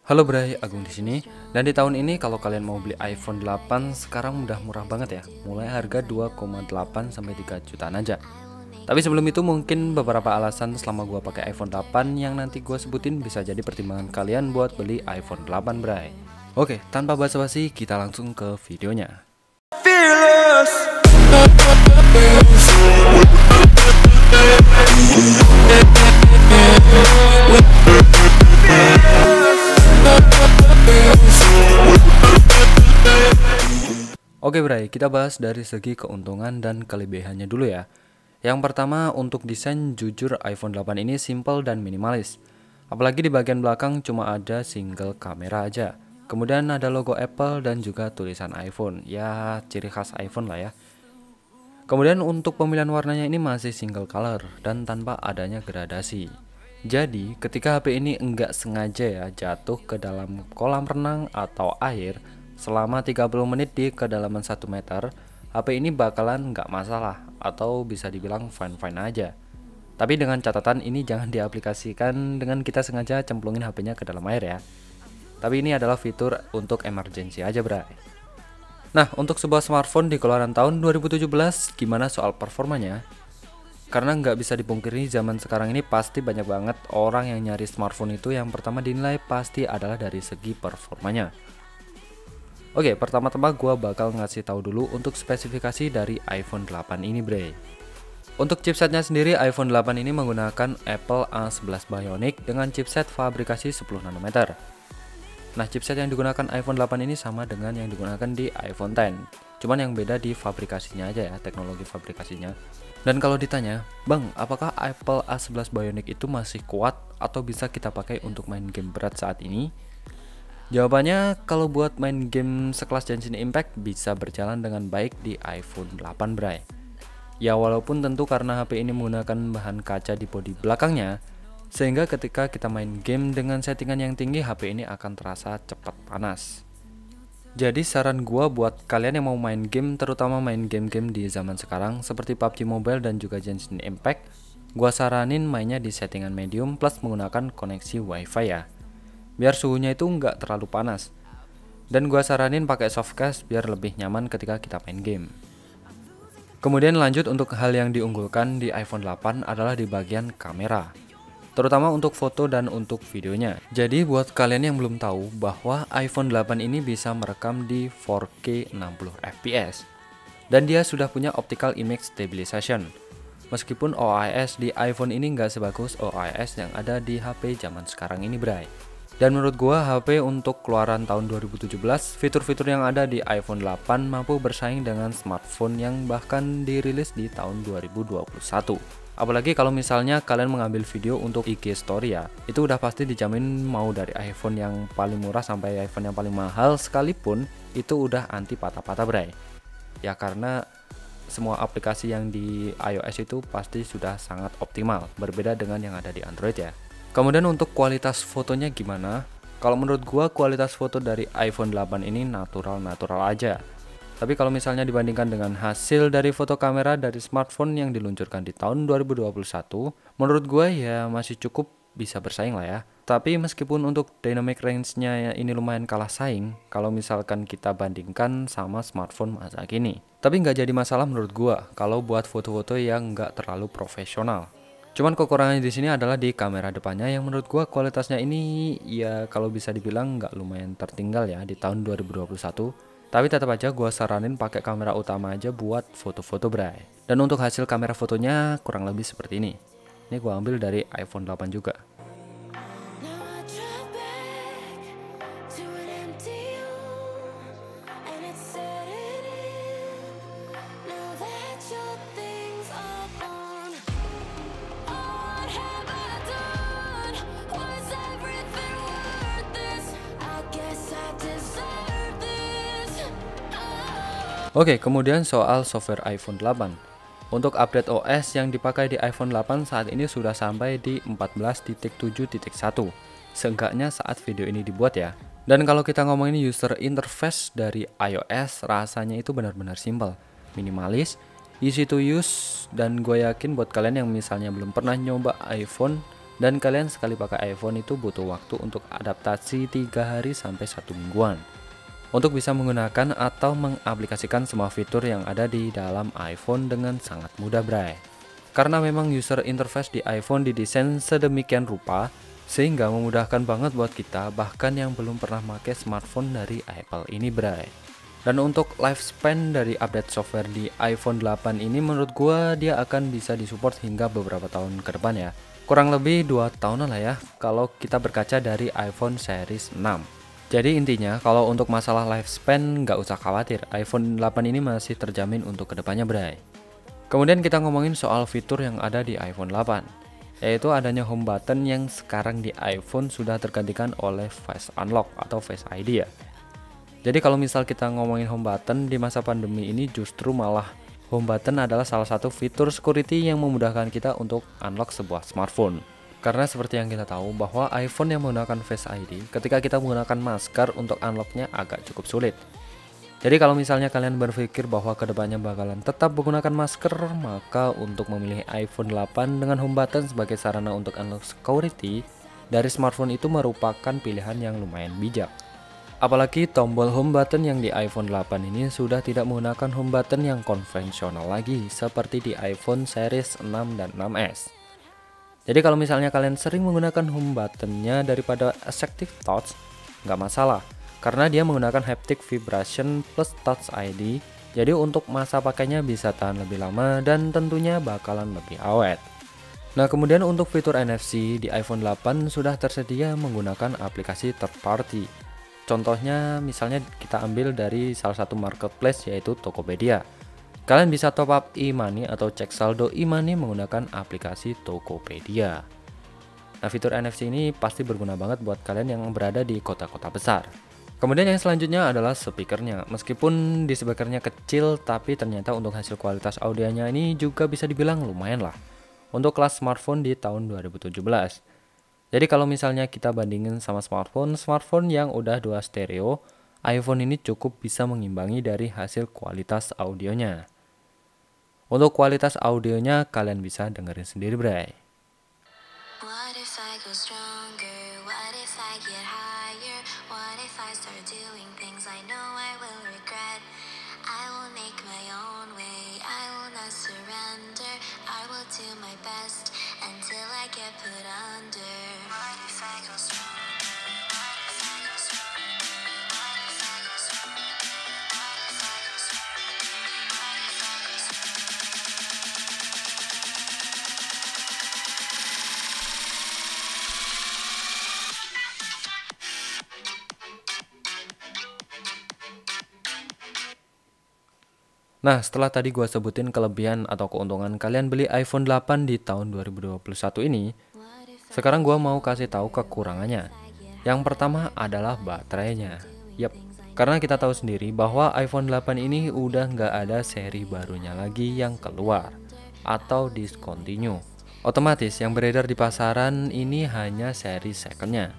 Halo Bray, Agung di sini. Dan di tahun ini kalau kalian mau beli iPhone 8 sekarang udah murah banget ya. Mulai harga 2,8 sampai 3 jutaan aja. Tapi sebelum itu mungkin beberapa alasan selama gua pakai iPhone 8 yang nanti gua sebutin bisa jadi pertimbangan kalian buat beli iPhone 8 Bray. Oke, tanpa basa-basi kita langsung ke videonya. Oke Bray, kita bahas dari segi keuntungan dan kelebihannya dulu ya. Yang pertama, untuk desain jujur iPhone 8 ini simple dan minimalis. Apalagi di bagian belakang cuma ada single kamera aja. Kemudian ada logo Apple dan juga tulisan iPhone. Ya, ciri khas iPhone lah ya. Kemudian untuk pemilihan warnanya ini masih single color dan tanpa adanya gradasi. Jadi, ketika HP ini enggak sengaja ya jatuh ke dalam kolam renang atau air selama 30 menit di kedalaman 1 meter, HP ini bakalan nggak masalah atau bisa dibilang fine-fine aja. Tapi dengan catatan ini jangan diaplikasikan dengan kita sengaja cemplungin HP-nya ke dalam air ya. Tapi ini adalah fitur untuk emergency aja bray. Nah, untuk sebuah smartphone di keluaran tahun 2017, gimana soal performanya? Karena nggak bisa dipungkiri zaman sekarang ini pasti banyak banget orang yang nyari smartphone itu yang pertama dinilai pasti adalah dari segi performanya. Oke, pertama-tama gue bakal ngasih tahu dulu untuk spesifikasi dari iPhone 8 ini bre. Untuk chipsetnya sendiri iPhone 8 ini menggunakan Apple A11 Bionic dengan chipset fabrikasi 10 nanometer. Nah, chipset yang digunakan iPhone 8 ini sama dengan yang digunakan di iPhone X. Cuman yang beda di fabrikasinya aja ya, teknologi fabrikasinya. Dan kalau ditanya, Bang, apakah Apple A11 Bionic itu masih kuat atau bisa kita pakai untuk main game berat saat ini? Jawabannya, kalau buat main game sekelas Genshin Impact bisa berjalan dengan baik di iPhone 8 bray. Ya walaupun tentu karena HP ini menggunakan bahan kaca di bodi belakangnya, sehingga ketika kita main game dengan settingan yang tinggi, HP ini akan terasa cepat panas. Jadi saran gua buat kalian yang mau main game, terutama main game-game di zaman sekarang seperti PUBG Mobile dan juga Genshin Impact, gua saranin mainnya di settingan medium plus menggunakan koneksi WiFi ya. Biar suhunya itu nggak terlalu panas. Dan gua saranin pakai softcase biar lebih nyaman ketika kita main game. Kemudian lanjut untuk hal yang diunggulkan di iPhone 8 adalah di bagian kamera, terutama untuk foto dan untuk videonya. Jadi buat kalian yang belum tahu bahwa iPhone 8 ini bisa merekam di 4K 60fps. Dan dia sudah punya optical image stabilization. Meskipun OIS di iPhone ini nggak sebagus OIS yang ada di HP zaman sekarang ini bray. Dan menurut gua HP untuk keluaran tahun 2017, fitur-fitur yang ada di iPhone 8 mampu bersaing dengan smartphone yang bahkan dirilis di tahun 2021. Apalagi kalau misalnya kalian mengambil video untuk IG story ya, itu udah pasti dijamin mau dari iPhone yang paling murah sampai iPhone yang paling mahal sekalipun, itu udah anti patah-patah bray. Ya karena semua aplikasi yang di iOS itu pasti sudah sangat optimal, berbeda dengan yang ada di Android ya. Kemudian untuk kualitas fotonya gimana? Kalau menurut gua kualitas foto dari iPhone 8 ini natural-natural aja. Tapi kalau misalnya dibandingkan dengan hasil dari foto kamera dari smartphone yang diluncurkan di tahun 2021, menurut gua ya masih cukup bisa bersaing lah ya. Tapi meskipun untuk dynamic range-nya ini lumayan kalah saing, kalau misalkan kita bandingkan sama smartphone masa kini. Tapi nggak jadi masalah menurut gua kalau buat foto-foto yang nggak terlalu profesional. Cuman kekurangannya di sini adalah di kamera depannya yang menurut gua kualitasnya ini ya kalau bisa dibilang nggak lumayan tertinggal ya di tahun 2021. Tapi tetap aja gua saranin pakai kamera utama aja buat foto-foto bray. Dan untuk hasil kamera fotonya kurang lebih seperti ini. Ini gua ambil dari iPhone 8 juga. Oke, kemudian soal software iPhone 8. Untuk update OS yang dipakai di iPhone 8 saat ini sudah sampai di 14.7.1. Seenggaknya saat video ini dibuat ya. Dan kalau kita ngomongin user interface dari iOS, rasanya itu benar-benar simple, minimalis, easy to use, dan gue yakin buat kalian yang misalnya belum pernah nyoba iPhone Dan kalian sekali pakai iPhone itu butuh waktu untuk adaptasi 3 hari sampai 1 mingguan untuk bisa menggunakan atau mengaplikasikan semua fitur yang ada di dalam iPhone dengan sangat mudah, bray. Karena memang user interface di iPhone didesain sedemikian rupa sehingga memudahkan banget buat kita bahkan yang belum pernah pakai smartphone dari Apple ini, bray. Dan untuk lifespan dari update software di iPhone 8 ini menurut gua dia akan bisa disupport hingga beberapa tahun ke depan ya. Kurang lebih 2 tahunan lah ya kalau kita berkaca dari iPhone series 6. Jadi intinya kalau untuk masalah lifespan nggak usah khawatir, iPhone 8 ini masih terjamin untuk kedepannya, bray. Kemudian kita ngomongin soal fitur yang ada di iPhone 8, yaitu adanya home button yang sekarang di iPhone sudah tergantikan oleh Face Unlock atau Face ID ya. Jadi kalau misal kita ngomongin home button di masa pandemi ini justru malah home button adalah salah satu fitur security yang memudahkan kita untuk unlock sebuah smartphone. Karena seperti yang kita tahu bahwa iPhone yang menggunakan Face ID ketika kita menggunakan masker untuk unlocknya agak cukup sulit. Jadi kalau misalnya kalian berpikir bahwa kedepannya bakalan tetap menggunakan masker, maka untuk memilih iPhone 8 dengan home button sebagai sarana untuk unlock security dari smartphone itu merupakan pilihan yang lumayan bijak. Apalagi tombol home button yang di iPhone 8 ini sudah tidak menggunakan home button yang konvensional lagi seperti di iPhone series 6 dan 6s. Jadi kalau misalnya kalian sering menggunakan home buttonnya daripada Active Touch, nggak masalah. Karena dia menggunakan haptic vibration plus Touch ID, jadi untuk masa pakainya bisa tahan lebih lama dan tentunya bakalan lebih awet. Nah kemudian untuk fitur NFC di iPhone 8 sudah tersedia menggunakan aplikasi third party. Contohnya misalnya kita ambil dari salah satu marketplace yaitu Tokopedia. Kalian bisa top up e-money atau cek saldo e-money menggunakan aplikasi Tokopedia. Nah fitur NFC ini pasti berguna banget buat kalian yang berada di kota-kota besar. Kemudian yang selanjutnya adalah speakernya. Meskipun di speakernya kecil, tapi ternyata untuk hasil kualitas audionya ini juga bisa dibilang lumayan lah untuk kelas smartphone di tahun 2017. Jadi kalau misalnya kita bandingin sama smartphone yang udah 2 stereo, iPhone ini cukup bisa mengimbangi dari hasil kualitas audionya. Untuk kualitas audionya kalian bisa dengerin sendiri, bray. What if I go stronger? What if I get higher? What if I start doing things I know I will regret? I will make my own way, I will not surrender. I will do my best until I get put under. What if I go stronger? What if I go stronger? What if I go stronger? What if I go stronger? What if I go stronger? Nah, setelah tadi gua sebutin kelebihan atau keuntungan kalian beli iPhone 8 di tahun 2021 ini, sekarang gua mau kasih tahu kekurangannya. Yang pertama adalah baterainya. Yap, karena kita tahu sendiri bahwa iPhone 8 ini udah nggak ada seri barunya lagi yang keluar atau discontinue. Otomatis yang beredar di pasaran ini hanya seri secondnya.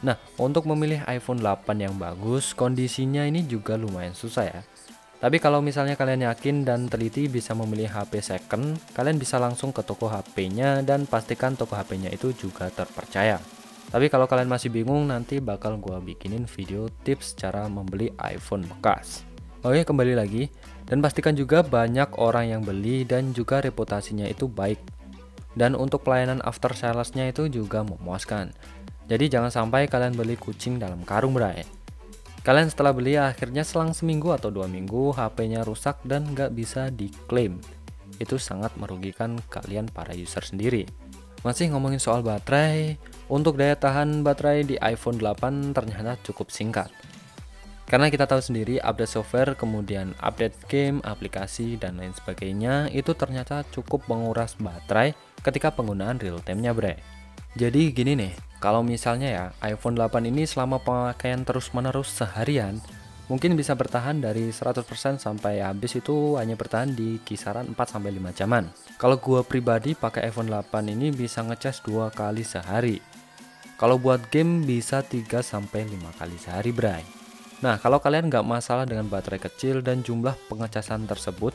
Nah, untuk memilih iPhone 8 yang bagus, kondisinya ini juga lumayan susah ya. Tapi kalau misalnya kalian yakin dan teliti bisa memilih HP second, kalian bisa langsung ke toko HP-nya dan pastikan toko HP-nya itu juga terpercaya. Tapi kalau kalian masih bingung, nanti bakal gua bikinin video tips cara membeli iPhone bekas. Oke, kembali lagi. Dan pastikan juga banyak orang yang beli dan juga reputasinya itu baik. Dan untuk pelayanan after sales-nya itu juga memuaskan. Jadi jangan sampai kalian beli kucing dalam karung, bray. Kalian setelah beli akhirnya selang seminggu atau 2 minggu HP-nya rusak dan nggak bisa diklaim. Itu sangat merugikan kalian para user sendiri. Masih ngomongin soal baterai, untuk daya tahan baterai di iPhone 8 ternyata cukup singkat. Karena kita tahu sendiri update software, kemudian update game, aplikasi, dan lain sebagainya itu ternyata cukup menguras baterai ketika penggunaan real time-nya, bray. Jadi gini nih, kalau misalnya ya iPhone 8 ini selama pemakaian terus-menerus seharian mungkin bisa bertahan dari 100% sampai habis itu hanya bertahan di kisaran 4-5 jaman. Kalau gua pribadi pakai iPhone 8 ini bisa ngecas 2 kali sehari. Kalau buat game bisa 3-5 kali sehari, bray. Nah, kalau kalian nggak masalah dengan baterai kecil dan jumlah pengecasan tersebut,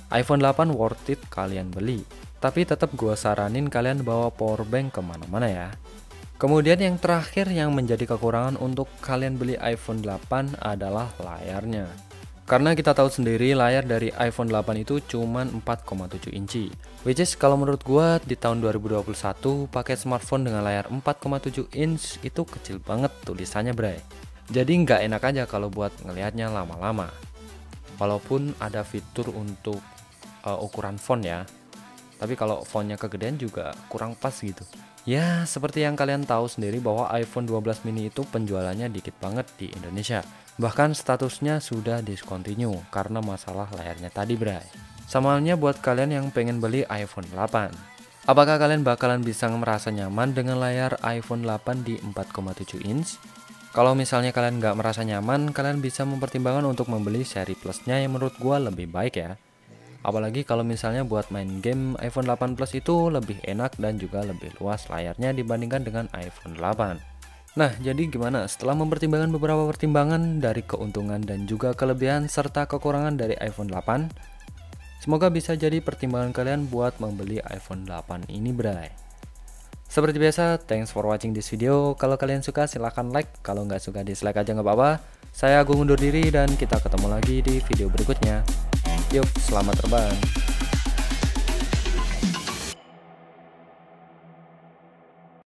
iPhone 8 worth it kalian beli. Tapi tetap gue saranin kalian bawa powerbank kemana-mana ya. Kemudian yang terakhir yang menjadi kekurangan untuk kalian beli iPhone 8 adalah layarnya. Karena kita tahu sendiri layar dari iPhone 8 itu cuman 4,7 inci. Which is kalau menurut gua di tahun 2021 pakai smartphone dengan layar 4,7 inch itu kecil banget tulisannya bray. Jadi nggak enak aja kalau buat ngelihatnya lama-lama. Walaupun ada fitur untuk ukuran font ya. Tapi kalau fontnya kegedean juga kurang pas gitu. Ya seperti yang kalian tahu sendiri bahwa iPhone 12 mini itu penjualannya dikit banget di Indonesia. Bahkan statusnya sudah discontinue karena masalah layarnya tadi bray. Sama halnya buat kalian yang pengen beli iPhone 8. Apakah kalian bakalan bisa merasa nyaman dengan layar iPhone 8 di 4,7 inch? Kalau misalnya kalian nggak merasa nyaman, kalian bisa mempertimbangkan untuk membeli seri plusnya yang menurut gua lebih baik ya. Apalagi kalau misalnya buat main game iPhone 8 Plus itu lebih enak dan juga lebih luas layarnya dibandingkan dengan iPhone 8. Nah, jadi gimana setelah mempertimbangkan beberapa pertimbangan dari keuntungan dan juga kelebihan serta kekurangan dari iPhone 8? Semoga bisa jadi pertimbangan kalian buat membeli iPhone 8 ini bray. Seperti biasa, thanks for watching this video. Kalau kalian suka silahkan like, kalau nggak suka dislike aja nggak apa-apa. Saya Agung undur diri dan kita ketemu lagi di video berikutnya. Yuk, selamat terbang.